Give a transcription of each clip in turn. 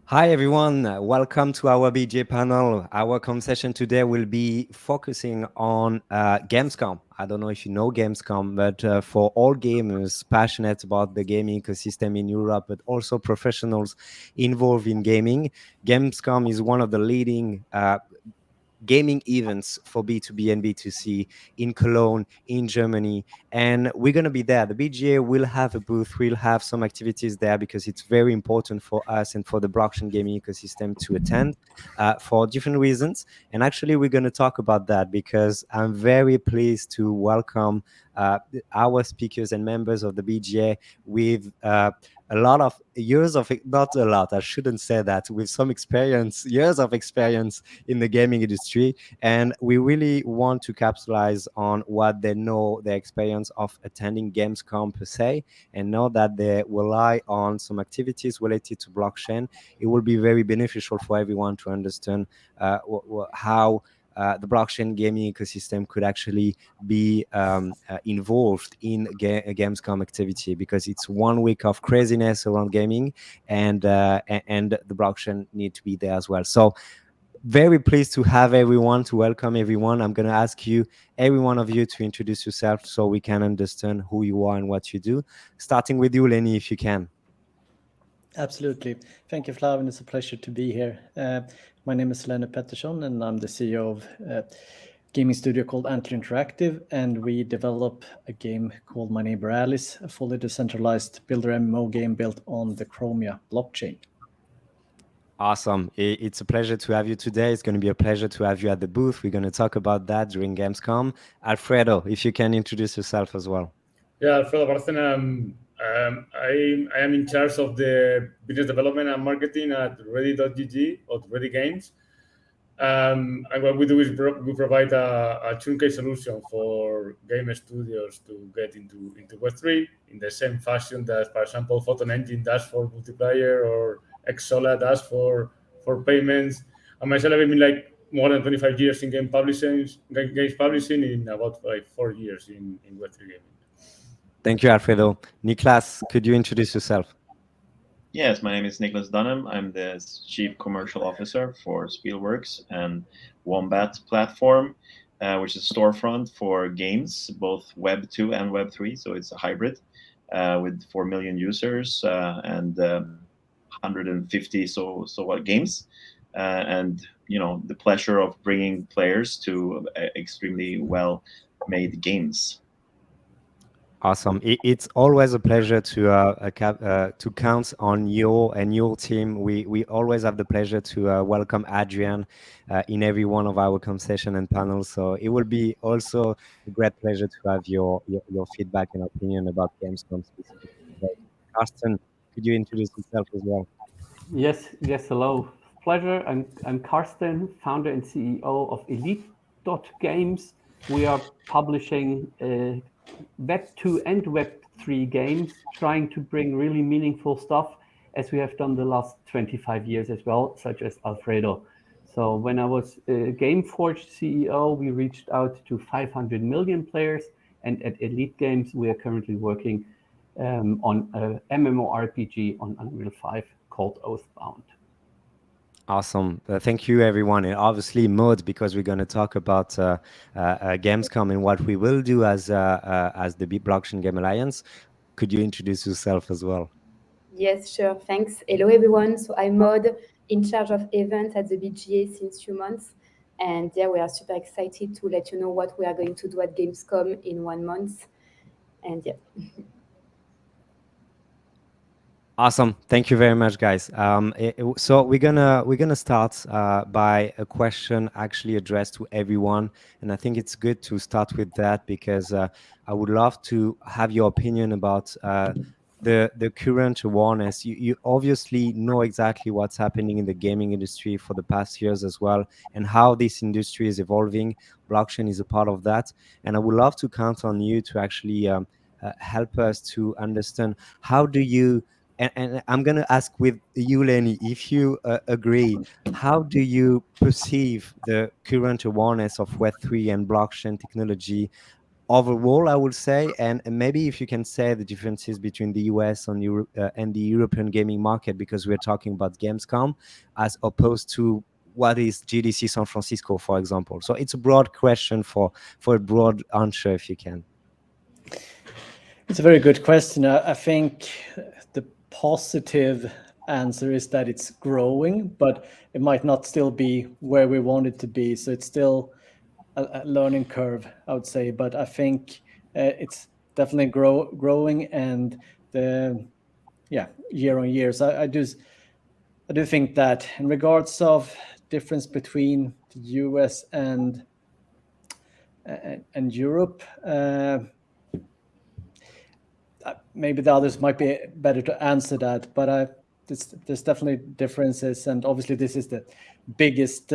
Hi everyone, welcome to our BGA panel. Our conversation today will be focusing on Gamescom. I don't know if you know Gamescom, but for all gamers passionate about the gaming ecosystem in Europe, but also professionals involved in gaming, Gamescom is one of the leading gaming events for B2B and B2C in Cologne, in Germany. And we're going to be there. The BGA will have a booth, we'll have some activities there because it's very important for us and for the blockchain gaming ecosystem to attend for different reasons. And actually, we're going to talk about that because I'm very pleased to welcome our speakers and members of the BGA with a lot of years of, not a lot, I shouldn't say that, with some experience, years of experience in the gaming industry. And we really want to capitalize on what they know, their experience of attending Gamescom per se, and know that they rely on some activities related to blockchain. It will be very beneficial for everyone to understand how the blockchain gaming ecosystem could actually be involved in a Gamescom activity, because it's 1 week of craziness around gaming, and the blockchain need to be there as well. So very pleased to have everyone, to welcome everyone. I'm going to ask you, every one of you, to introduce yourself so we can understand who you are and what you do. Starting with you, Lenny, if you can. Absolutely. Thank you, Flavin. It's a pleasure to be here. My name is Lenny Pettersson, and I'm the CEO of a gaming studio called Antler Interactive, and we develop a game called My Neighbor Alice, a fully decentralized builder MMO game built on the Chromia blockchain. Awesome. It's a pleasure to have you today. It's going to be a pleasure to have you at the booth. We're going to talk about that during Gamescom. Alfredo, if you can introduce yourself as well. Yeah, Alfredo Barcena. I am in charge of the business development and marketing at Ready.gg or Ready Games. And what we do is we provide a turnkey solution for game studios to get into Web3 in the same fashion that, for example, Photon Engine does for multiplayer, or Xsola does for payments. And myself, I've been like more than 25 years in games publishing in about 4 years in Web3 gaming. Thank you, Alfredo. Niklas, could you introduce yourself? Yes, my name is Niklas Dunham. I'm the Chief Commercial Officer for Spielworks and Wombat platform, which is a storefront for games, both Web 2 and Web 3. So it's a hybrid with 4 million users and 150 games. And, the pleasure of bringing players to extremely well-made games. Awesome. It's always a pleasure to count on you and your team. We always have the pleasure to welcome Adrian in every one of our conversation and panels. So it will be also a great pleasure to have your feedback and opinion about Gamescom specifically. Carsten, could you introduce yourself as well? Yes. Hello. Pleasure. I'm Carsten, founder and CEO of Elite.games. We are publishing Web 2 and Web 3 games, trying to bring really meaningful stuff, as we have done the last 25 years as well, such as Alfredo. So when I was Gameforge CEO, we reached out to 500 million players, and at Elite Games, we are currently working on a MMORPG on Unreal 5 called Oathbound. Awesome. Thank you, everyone. And obviously, Maud, because we're going to talk about Gamescom and what we will do as the Blockchain Game Alliance. Could you introduce yourself as well? Yes, sure. Thanks. Hello, everyone. So I'm Maud, in charge of events at the BGA since few months. And yeah, we are super excited to let you know what we are going to do at Gamescom in 1 month. And yeah. Awesome. Thank you very much, guys. So we're gonna start by a question actually addressed to everyone, and I think it's good to start with that because I would love to have your opinion about the current awareness. You obviously know exactly what's happening in the gaming industry for the past years as well, and how this industry is evolving. Blockchain is a part of that, and I would love to count on you to actually help us to understand how do you. And I'm going to ask with you, Lenny, if you agree, how do you perceive the current awareness of Web3 and blockchain technology overall, I would say, and maybe if you can say the differences between the US and the European gaming market, because we're talking about Gamescom as opposed to what is GDC San Francisco, for example. So it's a broad question for a broad answer, if you can. It's a very good question. I think the positive answer is that it's growing, but it might not still be where we want it to be. So it's still a learning curve, I would say. But I think it's definitely growing, and year on year. So I do think that in regards of difference between the US and Europe, maybe the others might be better to answer that, but there's definitely differences, and obviously this is the biggest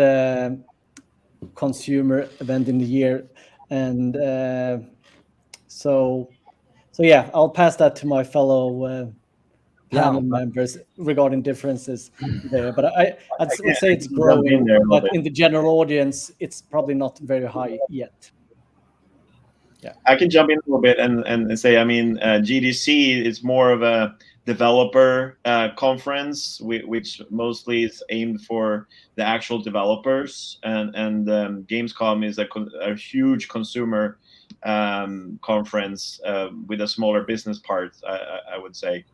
consumer event in the year, and so yeah, I'll pass that to my fellow panel members regarding differences there. But I'd say it's growing, but in the general audience, it's probably not very high yet. Yeah, I can jump in a little bit and say, I mean, GDC is more of a developer conference, which mostly is aimed for the actual developers, and Gamescom is a huge consumer conference with a smaller business part, I would say.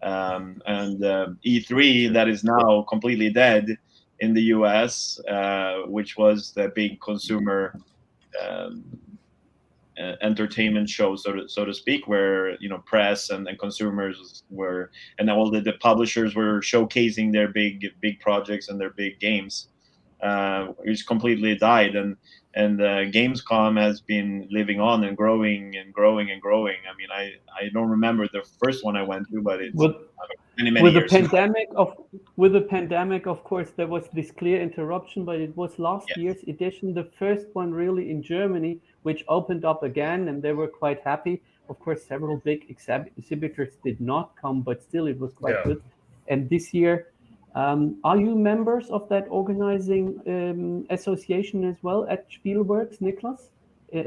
And E3, that is now completely dead in the US, which was the big consumer entertainment show, so to speak, where press and consumers were, and all the publishers were showcasing their big projects and their big games, which completely died. And Gamescom has been living on and growing and growing and growing. I mean, I don't remember the first one I went to, but it's many with years. With the pandemic, of course, there was this clear interruption, but it was last year's edition, the first one really in Germany, which opened up again, and they were quite happy. Of course, several big exhibitors did not come, but still it was quite good. And this year, are you members of that organizing association as well at Spielworks, Niklas,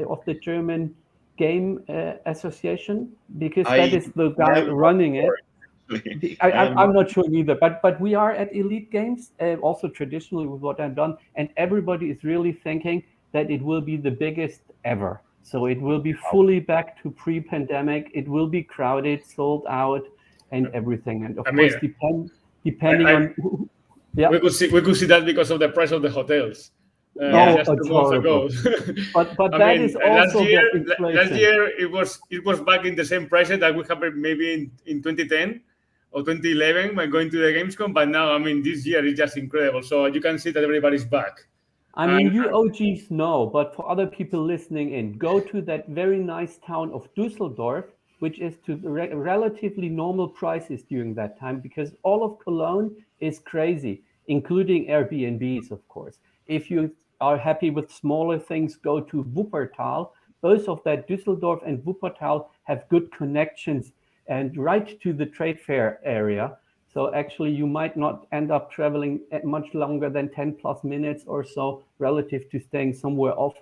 of the German Game Association? Because that is the guy running it. I'm not sure either, but we are at Elite Games, also traditionally with what I've done, and everybody is really thinking that it will be the biggest ever. So it will be fully back to pre-pandemic. It will be crowded, sold out, and everything. And of course, depending on we could see that because of the price of the hotels. Just 2 months ago. but that is also last year it was back in the same prices that we have maybe in 2010 or 2011 when going to the Gamescom. But now, I mean, this year is just incredible. So you can see that everybody's back. I mean, you OGs know, but for other people listening in, go to that very nice town of Düsseldorf, which is to relatively normal prices during that time, because all of Cologne is crazy, including Airbnbs, of course. If you are happy with smaller things, go to Wuppertal. Both of that, Düsseldorf and Wuppertal, have good connections and right to the trade fair area. So actually, you might not end up traveling much longer than 10 plus minutes or so relative to staying somewhere off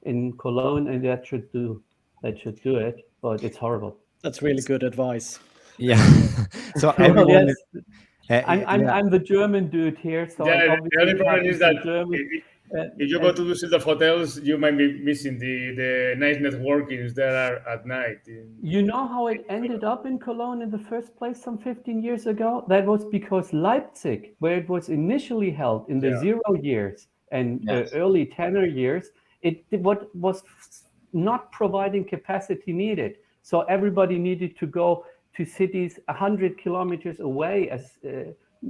in Cologne, and that should do it. But it's horrible. That's really good advice. Yeah. So everyone I'm the German dude here. So the only problem is that if you go to Düsseldorf hotels, you might be missing the nice networkings that are at night. You know how it ended up in Cologne in the first place some 15 years ago? That was because Leipzig, where it was initially held in the 0 years and early 10er years, it was not providing capacity needed. So everybody needed to go to cities 100 kilometers away as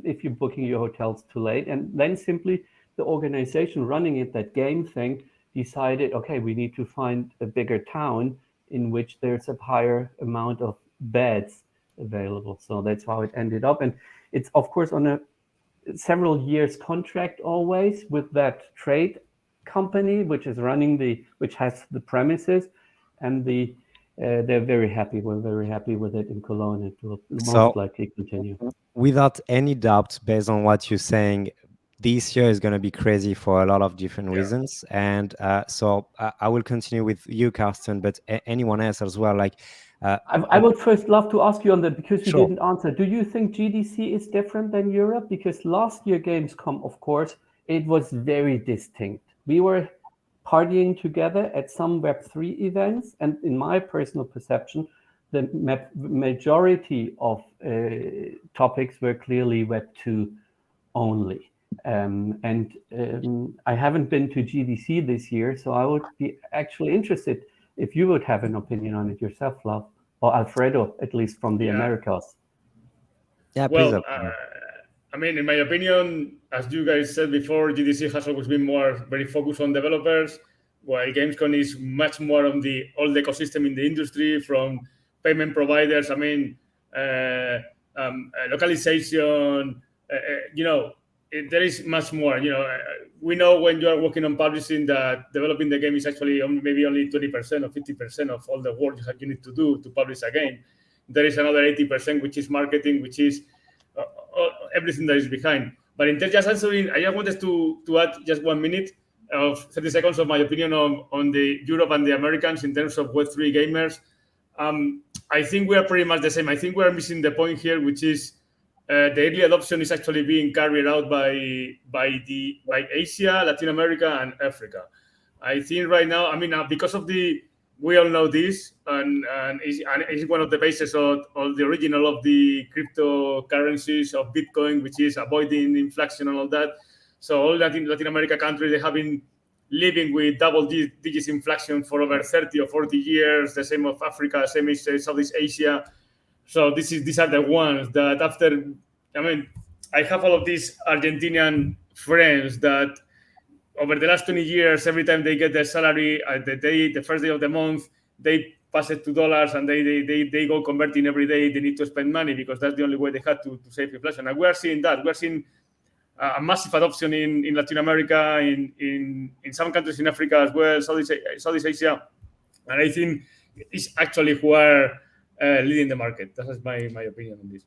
if you're booking your hotels too late. And then simply the organization running it, that game thing, decided, okay, we need to find a bigger town in which there's a higher amount of beds available. So that's how it ended up. And it's, of course, on a several years contract always with that trade company, which is running which has the premises, and they're very happy. We're very happy with it in Cologne. It will most likely continue. Without any doubt, based on what you're saying, this year is going to be crazy for a lot of different Yeah. reasons. And so I will continue with you, Carsten, but anyone else as well. Like, I would first love to ask you on that, because you Sure. didn't answer. Do you think GDC is different than Europe? Because last year Gamescom, of course, it was very distinct. We were partying together at some Web3 events, and in my personal perception, the majority of topics were clearly Web2 only. I haven't been to GDC this year, so I would be actually interested if you would have an opinion on it yourself, Love, or Alfredo, at least from the Yeah. Americas. Yeah, please. Well, I mean, in my opinion, as you guys said before, GDC has always been very focused on developers, while Gamescom is much more on the old ecosystem in the industry, from payment providers. I mean, localization. There is much more. We know when you are working on publishing that developing the game is actually maybe only 20% or 50% of all the work you need to do to publish a game. There is another 80%, which is marketing, which is everything that is behind. But in just answering, I just wanted to add just 1 minute of 30 seconds of my opinion on the Europe and the Americans in terms of Web3 gamers. I think we are pretty much the same. I think we are missing the point here, which is the early adoption is actually being carried out by Asia, Latin America, and Africa. I think right now, I mean, because of we all know this, and it's one of the bases of the original of the cryptocurrencies of Bitcoin, which is avoiding inflation and all that. So all Latin America countries, they have been living with double digits inflation for over 30 or 40 years. The same of Africa, same as Southeast Asia. So these are the ones that after, I mean, I have all of these Argentinian friends that over the last 20 years, every time they get their salary, the first day of the month, they pass it to dollars, and they go converting every day. They need to spend money because that's the only way they had to save inflation. And we are seeing that. We are seeing a massive adoption in Latin America, in some countries in Africa as well, Southeast Asia. And I think it's actually who are leading the market. That is my opinion on this.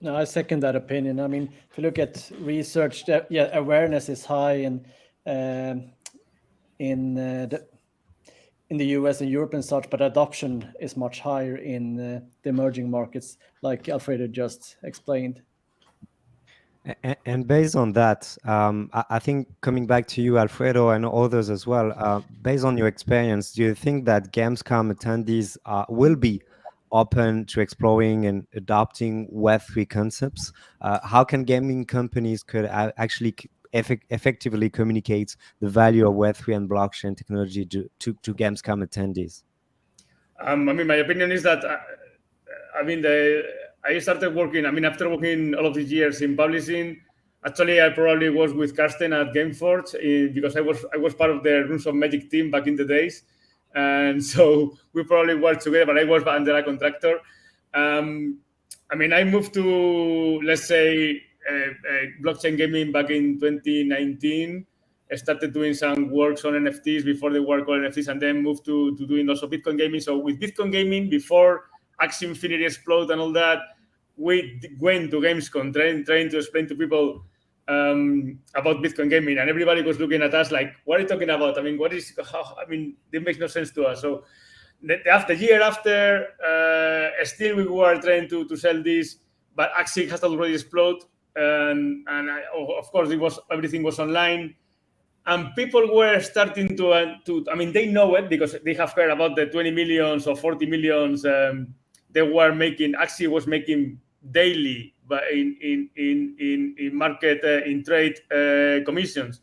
No, I second that opinion. I mean, if you look at research, awareness is high in the US and Europe and such, but adoption is much higher in the emerging markets, like Alfredo just explained. And based on that, I think coming back to you, Alfredo, and others as well, based on your experience, do you think that Gamescom attendees will be open to exploring and adopting Web3 concepts? How can gaming companies could actually effectively communicate the value of Web3 and blockchain technology to Gamescom attendees? I mean, my opinion is that, I started working, after working all of these years in publishing, actually I probably was with Carsten at Gameforge because I was part of the Runes of Magic team back in the days. And so we probably worked together, but I was under a contractor. I moved to, let's say, blockchain gaming back in 2019. I started doing some works on NFTs before they were called NFTs, and then moved to doing also Bitcoin gaming. So with Bitcoin gaming, before Axie Infinity explode and all that, we went to Gamescom trying to explain to people about Bitcoin gaming, and everybody was looking at us like, what are you talking about? It makes no sense to us. So the year after, still we were trying to sell this, but Axie has already exploded, and of course everything was online, and people were starting to they know it because they have heard about the 20 millions or 40 millions they were making. Axie was making daily, but in market in trade commissions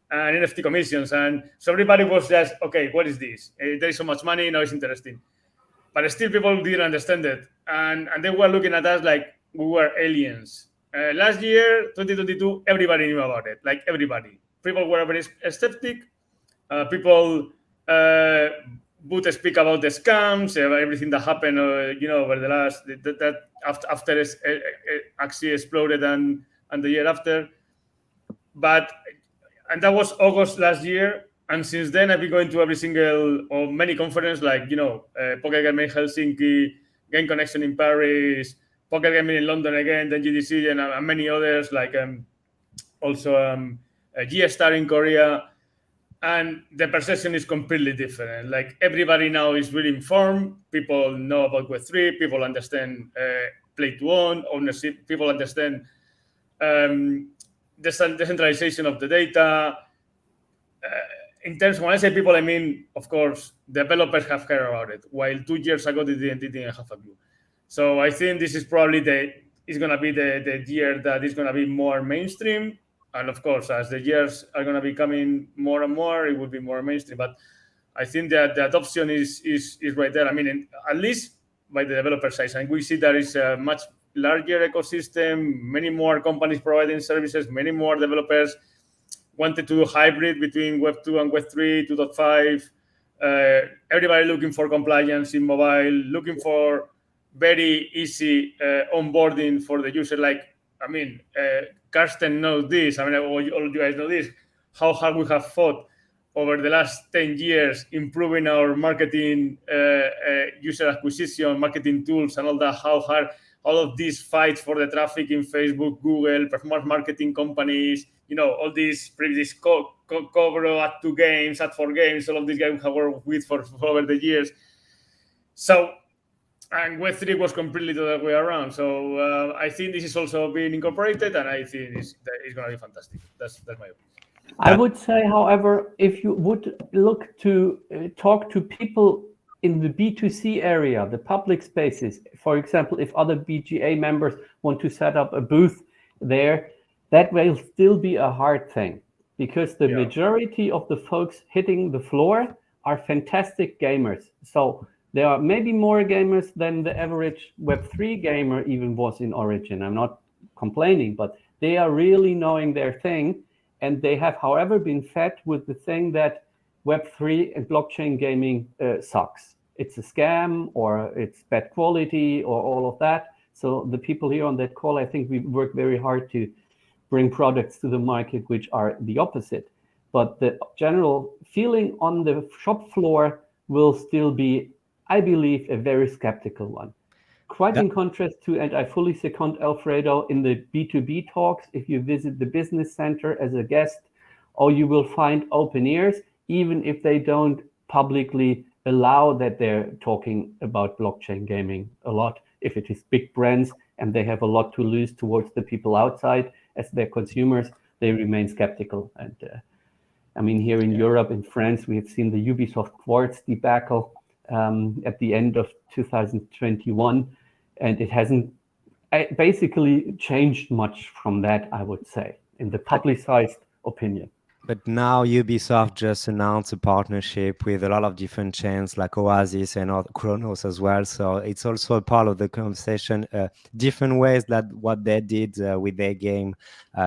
and NFT commissions, and so everybody was just, okay, what is this? There is so much money, now it's interesting, but still people didn't understand it, and they were looking at us like we were aliens. Last year, 2022, everybody knew about it, like everybody. People were very skeptic. People would speak about the scams, everything that happened, over the last after Axie exploded and the year after. And that was August last year, and since then I've been going to every single or many conferences, like Poker Gaming in Helsinki, Game Connection in Paris, Poker Gaming in London again, then GDC and many others. also a G-Star in Korea, and the perception is completely different. Like everybody now is really informed. People know about Web3. People understand play to own ownership. People understand the decentralization of the data. In terms, when I say people, I mean, of course, developers have heard about it, while 2 years ago they didn't have a clue. So I think this is probably it's going to be the year that is going to be more mainstream. And of course, as the years are going to be coming more and more, it will be more mainstream. But I think that the adoption is right there. I mean, at least by the developer side, and we see there is a much larger ecosystem, many more companies providing services, many more developers wanted to do hybrid between Web 2 and Web 3, 2.5. Everybody looking for compliance in mobile, looking for very easy onboarding for the user. Like, I mean, Karsten knows this. I mean, all you guys know this. How hard we have fought over the last 10 years improving our marketing, user acquisition, marketing tools, and all that. How hard all of these fights for the traffic in Facebook, Google, performance marketing companies, all these previous cover, add to games, add for games, all of these guys we have worked with for over the years. So, and Web3 was completely the other way around. So I think this is also being incorporated, and I think it's going to be fantastic. That's my opinion. I would say, however, if you would look to talk to people in the B2C area, the public spaces, for example, if other BGA members want to set up a booth there, that will still be a hard thing, because the majority of the folks hitting the floor are fantastic gamers. So there are maybe more gamers than the average Web3 gamer even was in origin. I'm not complaining, but they are really knowing their thing. And they have, however, been fed with the thing that Web3 and blockchain gaming sucks. It's a scam, or it's bad quality, or all of that. So the people here on that call, I think we work very hard to bring products to the market which are the opposite. But the general feeling on the shop floor will still be, I believe, a very skeptical one. Quite in contrast to, and I fully second Alfredo, in the B2B talks, if you visit the business center as a guest, you will find open ears, even if they don't publicly allow that they're talking about blockchain gaming a lot. If it is big brands and they have a lot to lose towards the people outside as their consumers, they remain skeptical. And I mean, here in Europe, in France, we have seen the Ubisoft Quartz debacle at the end of 2021, and it hasn't basically changed much from that, I would say, in the publicized opinion. But now Ubisoft just announced a partnership with a lot of different chains like Oasis and Chronos as well. So it's also a part of the conversation, different ways that what they did with their game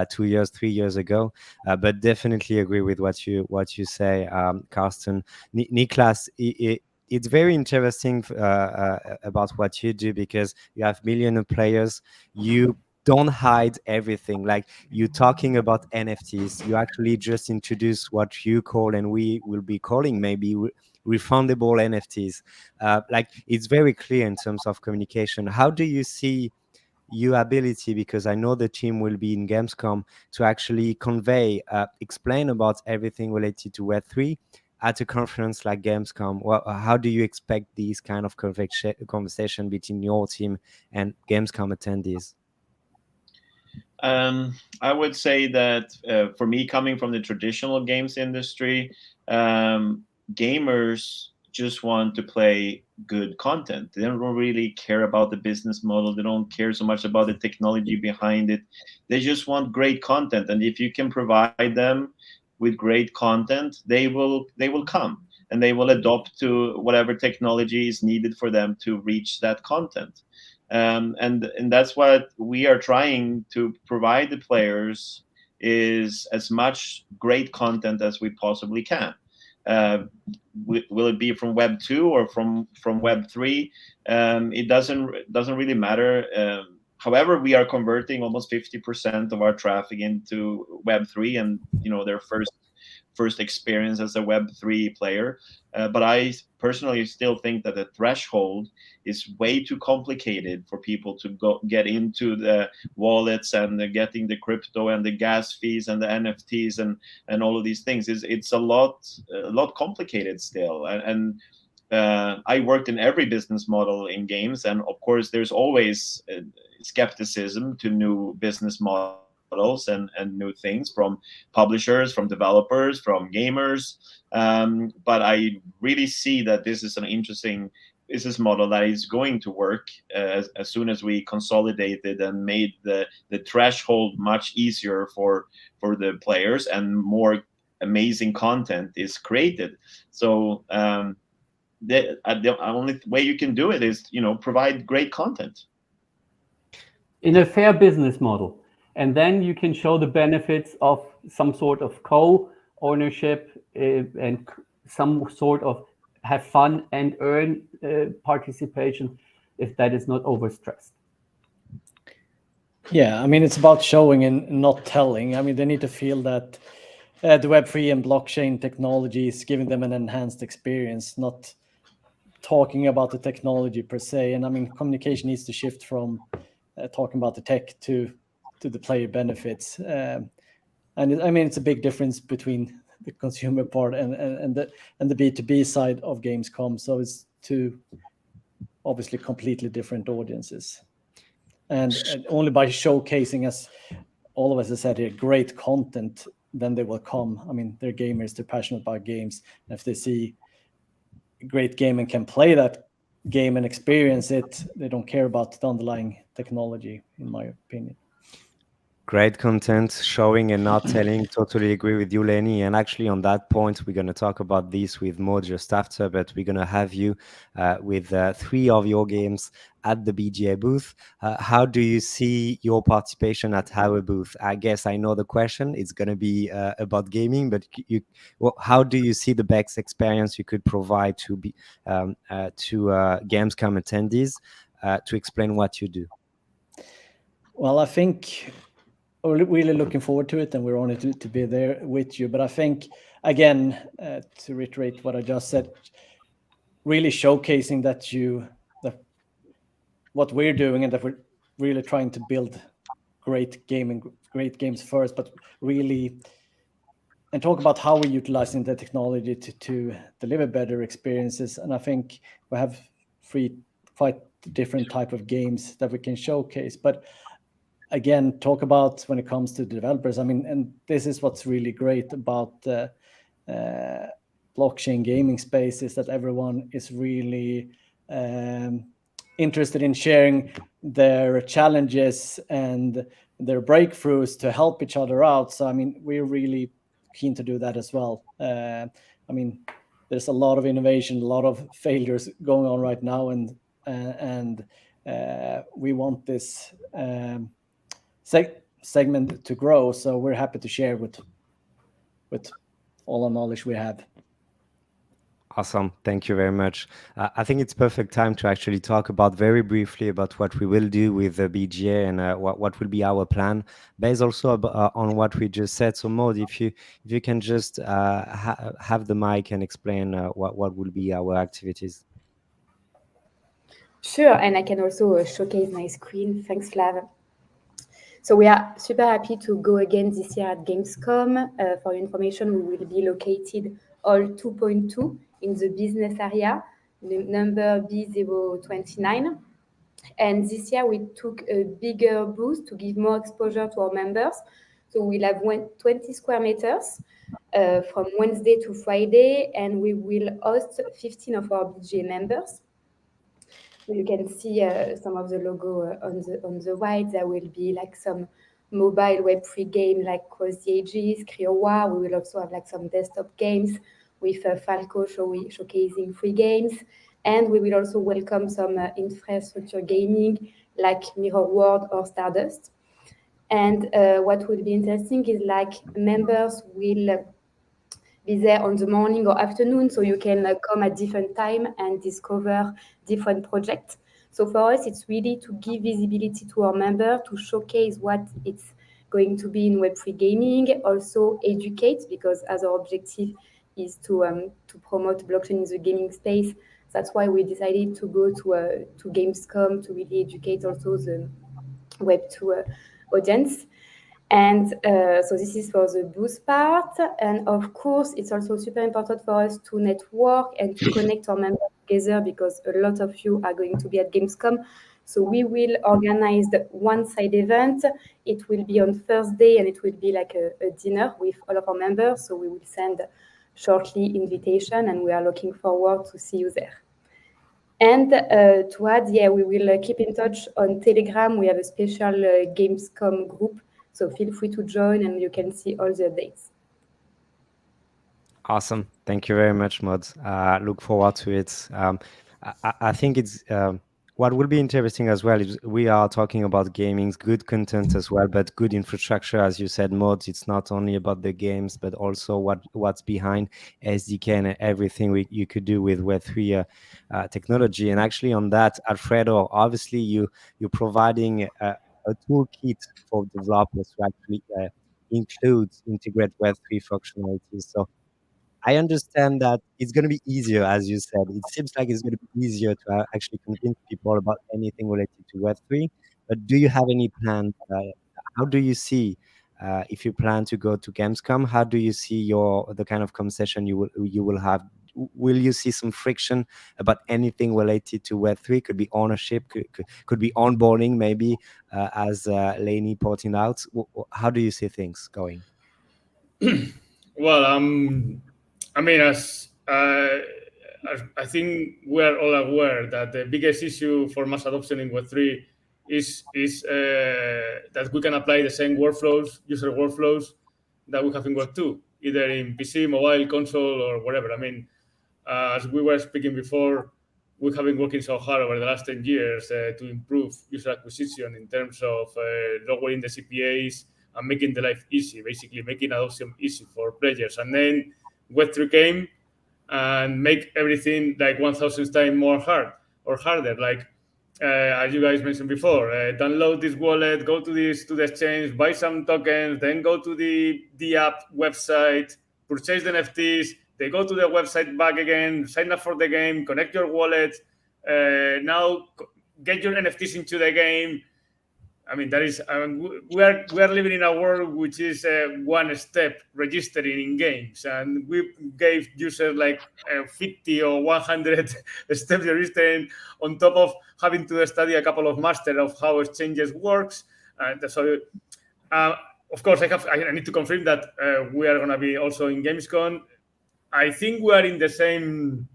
2 years, 3 years ago. But definitely agree with what you say, Karsten. Niklas, it's very interesting about what you do, because you have millions of players. You don't hide everything. Like, you're talking about NFTs. You actually just introduced what you call, and we will be calling maybe refundable NFTs. Like, it's very clear in terms of communication. How do you see your ability, because I know the team will be in Gamescom, to actually convey, explain about everything related to Web3 at a conference like Gamescom? Well, how do you expect these kind of conversation between your team and Gamescom attendees? I would say that for me, coming from the traditional games industry, gamers just want to play good content. They don't really care about the business model. They don't care so much about the technology behind it. They just want great content. And if you can provide them with great content, they will come, and they will adopt to whatever technology is needed for them to reach that content. And that's what we are trying to provide the players, is as much great content as we possibly can. Will it be from Web 2 or from Web 3? It doesn't really matter. However, we are converting almost 50% of our traffic into Web3, and their first experience as a Web3 player. But I personally still think that the threshold is way too complicated for people to get into the wallets and getting the crypto and the gas fees and the NFTs and all of these things. It's a lot complicated still. And I worked in every business model in games, and of course there's always skepticism to new business models and new things from publishers, from developers, from gamers. But I really see that this is an interesting business model that is going to work as soon as we consolidated and made the threshold much easier for the players, and more amazing content is created. So the only way you can do it is provide great content in a fair business model, and then you can show the benefits of some sort of co-ownership and some sort of have fun and earn participation, if that is not overstressed. Yeah, I mean, it's about showing and not telling. I mean, they need to feel that the Web3 and blockchain technology is giving them an enhanced experience, not talking about the technology per se. And I mean, communication needs to shift from talking about the tech to the player benefits. And I mean, it's a big difference between the consumer part and the B2B side of Gamescom. So it's two obviously completely different audiences. And only by showcasing, as all of us have said here, great content, then they will come. I mean, they're gamers, they're passionate about games. And if they see a great game and can play that game and experience it, they don't care about the underlying technology, in my opinion. Great content, showing and not telling. Totally agree with you, Lenny. And actually on that point, we're going to talk about this with Mo just after, but we're going to have you with 3 of your games at the BGA booth. How do you see your participation at our booth? I guess I know the question. It's going to be about gaming, but how do you see the best experience you could provide to Gamescom attendees to explain what you do? Well, I think we're really looking forward to it, and we're honored to be there with you. But I think, again, to reiterate what I just said, really showcasing that what we're doing, and that we're really trying to build great games first, but really, and talk about how we're utilizing the technology to deliver better experiences. And I think we have 3 quite different type of games that we can showcase. But again, talk about when it comes to developers. I mean, and this is what's really great about the blockchain gaming space, is that everyone is really interested in sharing their challenges and their breakthroughs to help each other out. So, I mean, we're really keen to do that as well. I mean, there's a lot of innovation, a lot of failures going on right now, and we want this segment to grow. So we're happy to share with all the knowledge we have. Awesome. Thank you very much. I think it's perfect time to actually talk about very briefly about what we will do with the BGA and what will be our plan based also on what we just said. So Maud, if you can just have the mic and explain what will be our activities. Sure, and I can also showcase my screen. Thanks, Flav. So we are super happy to go again this year at Gamescom. For your information, we will be located all 2.2 in the business area, number B029. And this year we took a bigger booth to give more exposure to our members. So we'll have 20 square meters from Wednesday to Friday, and we will host 15 of our BGA members. You can see some of the logo on the right. There will be like some mobile Web3 game like Cross the Ages, Criowa. We will also have like some desktop games with Falco showcasing free games. And we will also welcome some infrastructure gaming like Mirror World or Stardust. And what will be interesting is like members will be there on the morning or afternoon, so you can come at different time and discover different projects. So for us, it's really to give visibility to our member, to showcase what it's going to be in Web3 gaming, also educate, because as our objective is to promote blockchain in the gaming space. That's why we decided to go to Gamescom to really educate also the Web2 audience. And so this is for the booth part. And of course, it's also super important for us to network and to connect our members together, because a lot of you are going to be at Gamescom. So we will organize the one-side event. It will be on Thursday, and it will be like a dinner with all of our members. So we will send shortly invitation, and we are looking forward to see you there. And to add, we will keep in touch on Telegram. We have a special Gamescom group, so feel free to join, and you can see all the updates. Awesome. Thank you very much, Maud. Look forward to it. I think it's what will be interesting as well is we are talking about gaming, good content as well, but good infrastructure, as you said, Maud. It's not only about the games, but also what's behind SDK and everything you could do with Web3 technology. And actually, on that, Alfredo, obviously you're providing a toolkit for developers to actually integrate Web3 functionalities. So I understand that it's going to be easier, as you said. It seems like it's going to be easier to actually convince people about anything related to Web3. But do you have any plans? How do you see, if you plan to go to Gamescom, how do you see the kind of conversation you will have? Will you see some friction about anything related to Web3? Could be ownership, could be onboarding, maybe, as Lainey pointed out. How do you see things going? Well, I mean, as I think we're all aware that the biggest issue for mass adoption in Web3 is that we can apply the same workflows, user workflows, that we have in Web2, either in PC, mobile, console, or whatever. I mean, as we were speaking before, we have been working so hard over the last 10 years to improve user acquisition in terms of lowering the CPAs and making the life easy, basically making adoption easy for players. And then Web3 came and make everything like 1,000 times more harder. Like as you guys mentioned before, download this wallet, go to the exchange, buy some tokens, then go to the app website, purchase the NFTs. They go to the website back again, sign up for the game, connect your wallet. Now get your NFTs into the game. I mean, that is we are living in a world which is one step registering in games, and we gave users like 50 or 100 steps registering on top of having to study a couple of masters of how exchanges works. So, of course, I need to confirm that we are going to be also in Gamescom. I think we are in the same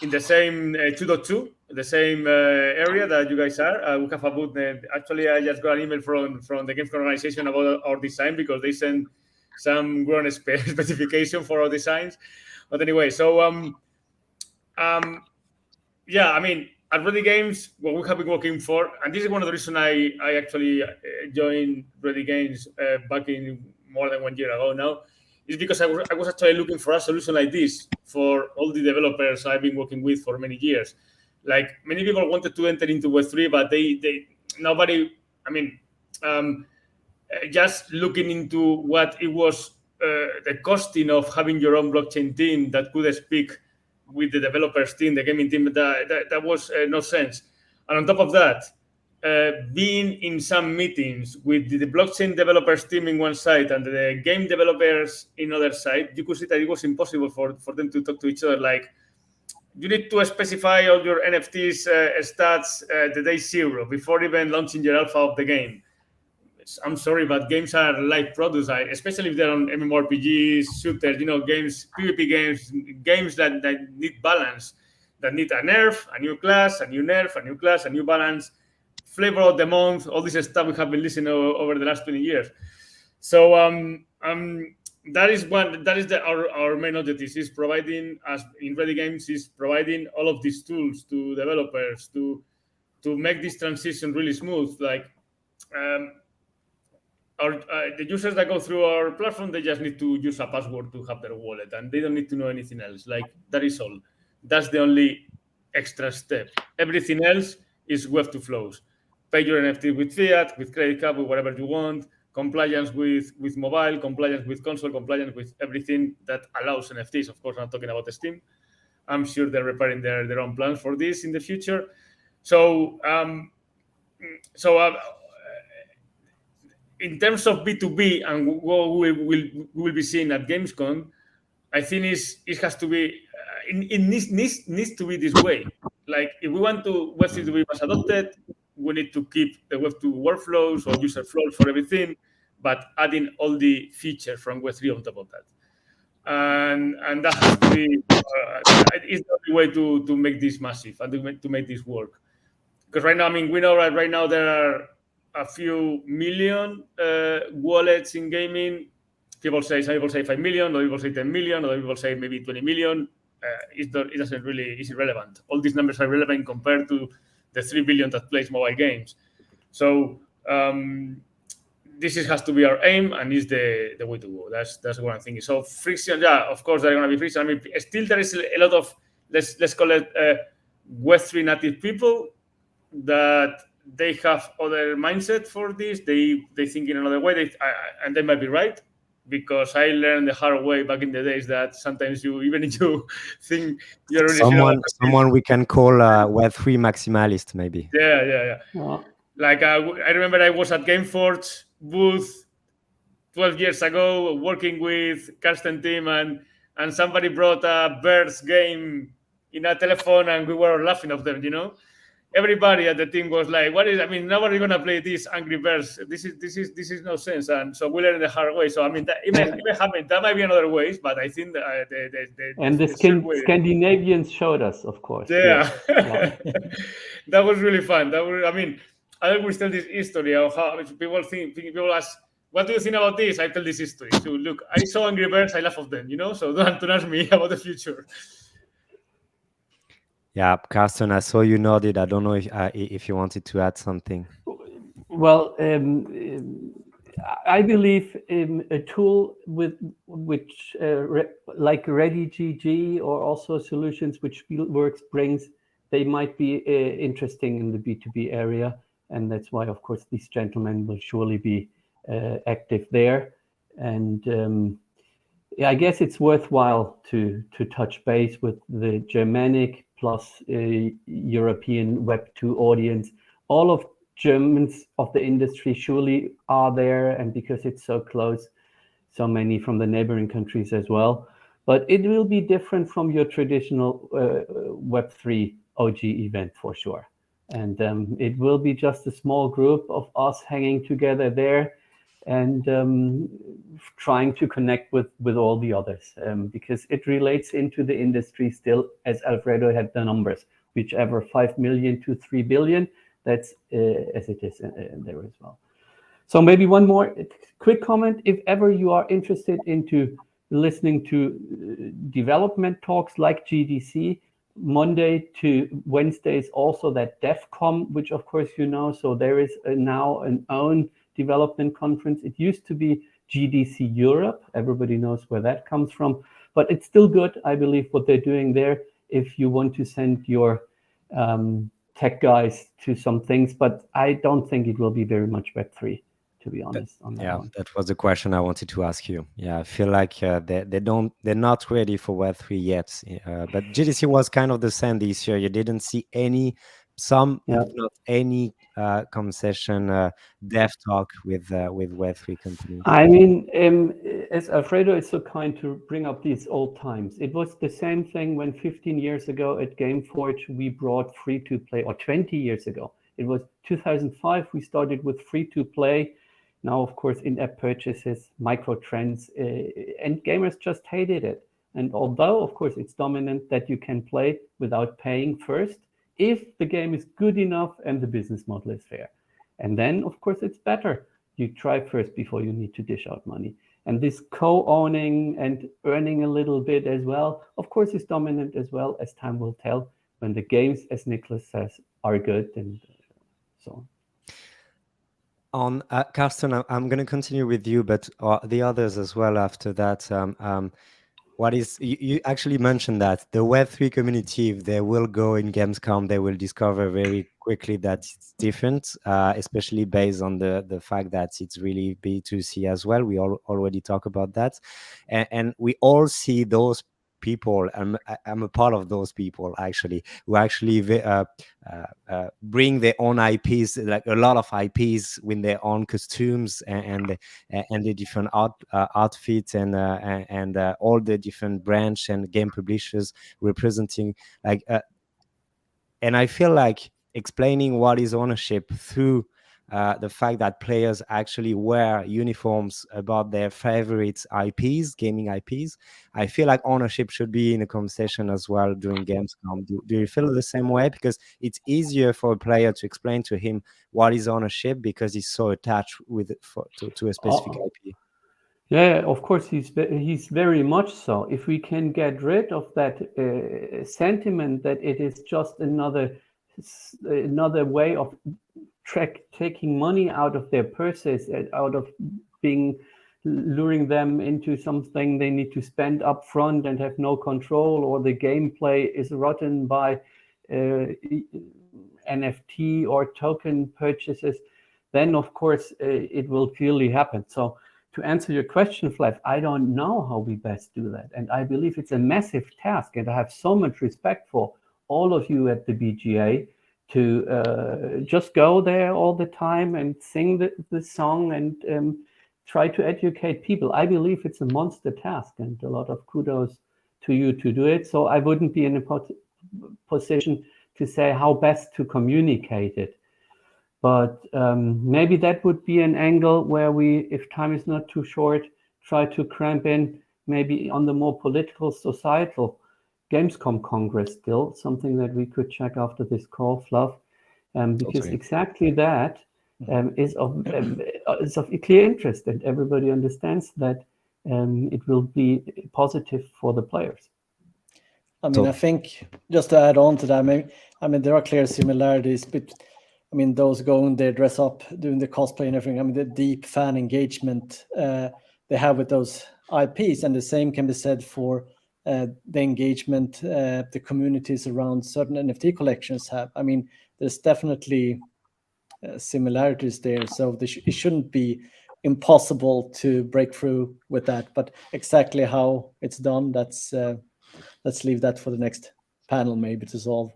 2.2, the same area that you guys are. We have a booth. Actually, I just got an email from the Gamescom organization about our design, because they sent some grown specification for our designs. But anyway, so yeah, I mean, at Ready Games, what we have been working for, and this is one of the reasons I actually joined Ready Games back in more than 1 year ago now, is because I was actually looking for a solution like this for all the developers I've been working with for many years. Like, many people wanted to enter into Web3, but nobody, I mean, just looking into what it was, the costing of having your own blockchain team that could speak with the developers team, the gaming team, that was no sense. And on top of that, being in some meetings with the blockchain developers team in one side and the game developers in other side, you could see that it was impossible for them to talk to each other. Like, you need to specify all your NFTs stats the day 0 before even launching your alpha of the game. I'm sorry, but games are live products, especially if they're on MMORPGs, shooters, games, PvP games that need balance, that need a nerf, a new class, a new nerf, a new class, a new balance, flavor of the month, all this stuff we have been listening over the last 20 years. So that is our main objective, is providing, as in Ready Games, is providing all of these tools to developers to make this transition really smooth. Like, the users that go through our platform, they just need to use a password to have their wallet, and they don't need to know anything else. Like, that is all. That's the only extra step. Everything else is Web2 flows. Pay your NFT with fiat, with credit card, with whatever you want, compliance with mobile, compliance with console, compliance with everything that allows NFTs. Of course, I'm talking about Steam. I'm sure they're preparing their own plans for this in the future. So, in terms of B2B and what we will be seeing at Gamescom, I think it has to be, it needs to be this way. Like, if we want to Web3 to be mass adopted, we need to keep the Web2 workflows or user flows for everything, but adding all the features from Web3 on top of that. And that has to be, it's the only way to make this massive and to make this work. Because right now, I mean, we know that right now there are a few million wallets in gaming. Some people say 5 million, other people say 10 million, other people say maybe 20 million. It doesn't really, it's irrelevant. All these numbers are relevant compared to the 3 billion that plays mobile games. So this has to be our aim, and is the way to go. That's what I'm thinking. So friction, yeah, of course there are going to be friction. I mean, still there is a lot of, let's call it Web3 native people that they have other mindset for this. They think in another way, and they might be right, because I learned the hard way back in the days that sometimes even if you think you're really someone we can call Web3 maximalist, maybe. Yeah. Like I remember I was at Gameforge booth 12 years ago working with Karsten team, and somebody brought a Birds game in a telephone, and we were laughing of them, Everybody at the team was like, nobody gonna play this Angry Birds. This is no sense. And so we learned the hard way. So I mean, it may happen. That might be another ways, but I think that the Scandinavians showed us, of course. Yeah. That was really fun. I always tell this history of how people ask, what do you think about this? I tell this history. So look, I saw Angry Birds, I laugh of them, So don't ask me about the future. Yeah, Carsten, I saw you nodded. I don't know if you wanted to add something. Well, I believe a tool which like ReadyGG or also solutions which Spielworks brings, they might be interesting in the B2B area. And that's why, of course, these gentlemen will surely be active there. And I guess it's worthwhile to touch base with the Germanic plus European Web2 audience. All of Germans of the industry surely are there, and because it's so close, so many from the neighboring countries as well. But it will be different from your traditional Web3 OG event for sure. And it will be just a small group of us hanging together there and trying to connect with all the others, because it relates into the industry still, as Alfredo had the numbers, whichever 5 million to 3 billion, that's as it is there as well. So maybe one more quick comment. If ever you are interested into listening to development talks like GDC, Monday to Wednesday is also that DevCom, which of course so there is now an own development conference. It used to be GDC Europe. Everybody knows where that comes from, but it's still good, I believe, what they're doing there if you want to send your tech guys to some things, but I don't think it will be very much Web3, to be honest. That was the question I wanted to ask you. Yeah, I feel like they're not ready for Web3 yet. But GDC was kind of the same this year. You didn't see if not any concession dev talk with Web3 companies. I mean, as Alfredo is so kind to bring up these old times, it was the same thing when 15 years ago at Gameforge we brought free-to-play, or 20 years ago. It was 2005 we started with free-to-play. Now, of course, in-app purchases, micro trends, and gamers just hated it. And although, of course, it's dominant that you can play without paying first, if the game is good enough and the business model is fair. And then, of course, it's better. You try first before you need to dish out money. And this co-owning and earning a little bit as well, of course, is dominant as well, as time will tell, when the games, as Nicholas says, are good and so on. Carsten, I'm going to continue with you, but the others as well after that. what is you actually mentioned that the Web3 community, if they will go in Gamescom, they will discover very quickly that it's different, especially based on the fact that it's really B2C as well. We already talk about that, and we all see those people. I'm a part of those people actually, who actually bring their own IPs, like a lot of IPs with their own costumes and the different outfits and all the different branch and game publishers representing like and I feel like explaining what is ownership through the fact that players actually wear uniforms about their favorite IPs, gaming IPs. I feel like ownership should be in a conversation as well during Gamescom. Do you feel the same way? Because it's easier for a player to explain to him what is ownership because he's so attached to a specific IP. Yeah, of course, he's very much so. If we can get rid of that sentiment that it is just another way of taking money out of their purses, out of luring them into something they need to spend up front and have no control, or the gameplay is rotten by NFT or token purchases, then of course it will clearly happen. So to answer your question, Flav, I don't know how we best do that. And I believe it's a massive task. And I have so much respect for all of you at the BGA to just go there all the time and sing the song and try to educate people. I believe it's a monster task, and a lot of kudos to you to do it. So I wouldn't be in a position to say how best to communicate it. But maybe that would be an angle where we, if time is not too short, try to cramp in maybe on the more political, societal Gamescom Congress still, something that we could check after this call, Fluff, because exactly that is of clear interest, and everybody understands that it will be positive for the players. I mean, I think just to add on to that, I mean, there are clear similarities, but I mean, those going there, dress up, doing the cosplay and everything. I mean, the deep fan engagement they have with those IPs, and the same can be said for the engagement the communities around certain NFT collections have. I mean, there's definitely similarities there, so it shouldn't be impossible to break through with that. But exactly how it's done, let's leave that for the next panel maybe to solve.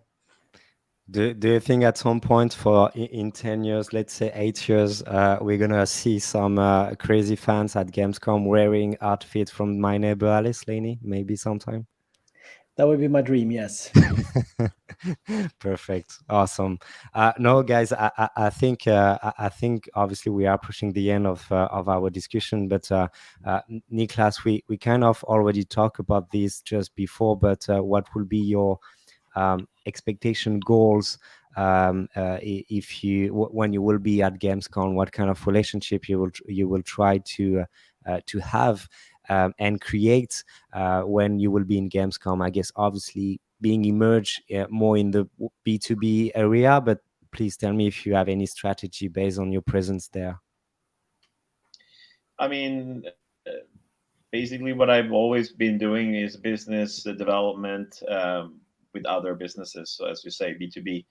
Do you think at some point in 10 years, let's say 8 years, we're going to see some crazy fans at Gamescom wearing outfits from My Neighbor Alice, Laney, maybe sometime? That would be my dream, yes. Perfect. Awesome. No, guys, I think obviously we are pushing the end of our discussion, but Niklas, we kind of already talked about this just before, but what will be your expectation goals if when you will be at Gamescom? What kind of relationship you will try to have and create when you will be in Gamescom? I guess obviously being emerged more in the B2B area, but please tell me if you have any strategy based on your presence there. I mean, basically what I've always been doing is business development with other businesses, so as you say, B2B.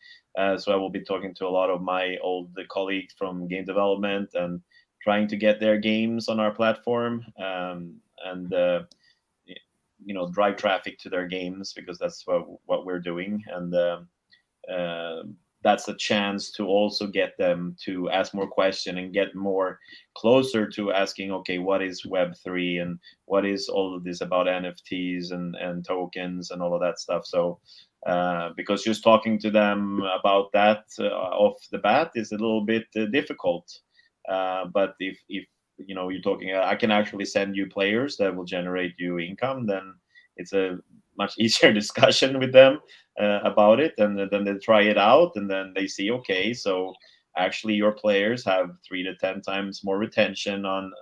So I will be talking to a lot of my old colleagues from game development and trying to get their games on our platform and drive traffic to their games, because that's what we're doing. And that's a chance to also get them to ask more questions and get more closer to asking, okay, what is Web3 and what is all of this about NFTs and tokens and all of that stuff. So because just talking to them about that off the bat is a little bit difficult. But if you're talking, I can actually send you players that will generate you income, then it's a much easier discussion with them about it, and then they try it out, and then they see, okay, so actually your players have 3 to 10 times more retention on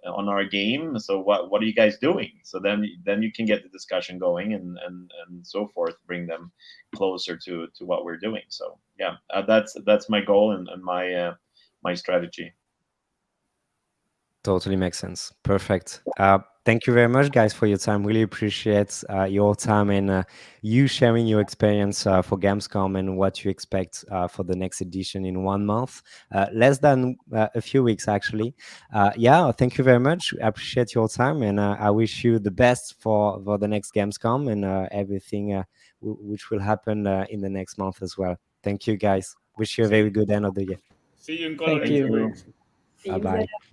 our game. So what are you guys doing? So then you can get the discussion going and so forth, bring them closer to what we're doing. So yeah, that's my goal and my strategy. Totally makes sense. Perfect. Thank you very much, guys, for your time. Really appreciate your time and you sharing your experience for Gamescom and what you expect for the next edition in 1 month. Less than a few weeks, actually. Yeah, thank you very much. I appreciate your time, and I wish you the best for the next Gamescom and everything which will happen in the next month as well. Thank you, guys. Wish you a very good end of the year. See you in Color Thank in 2 you. weeks. See you Bye-bye. later.